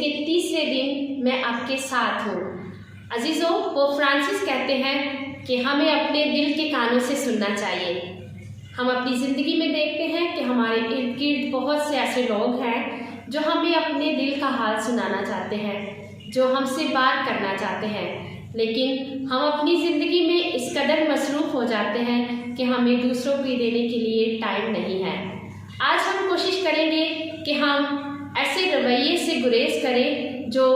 के तीसरे दिन मैं आपके साथ हूँ। अजीज़ों, पोप फ्रांसिस कहते हैं कि हमें अपने दिल के कानों से सुनना चाहिए। हम अपनी ज़िंदगी में देखते हैं कि हमारे इर्द गिर्द बहुत से ऐसे लोग हैं जो हमें अपने दिल का हाल सुनाना चाहते हैं, जो हमसे बात करना चाहते हैं, लेकिन हम अपनी ज़िंदगी में इस कदर मसरूफ़ हो जाते हैं कि हमें दूसरों को देने के लिए टाइम नहीं है। आज हम कोशिश करेंगे कि हम ऐसे रवैये से गुरेज करें जो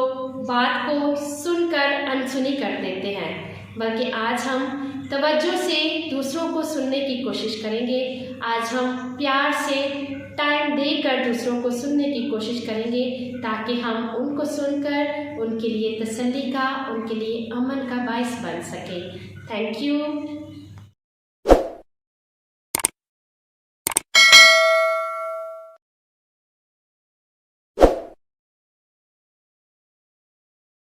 बात को सुनकर अनसुनी कर देते हैं, बल्कि आज हम तवज्जो से दूसरों को सुनने की कोशिश करेंगे। आज हम प्यार से टाइम देकर दूसरों को सुनने की कोशिश करेंगे ताकि हम उनको सुनकर उनके लिए तसल्ली का, उनके लिए अमन का बाइस बन सकें। Thank you.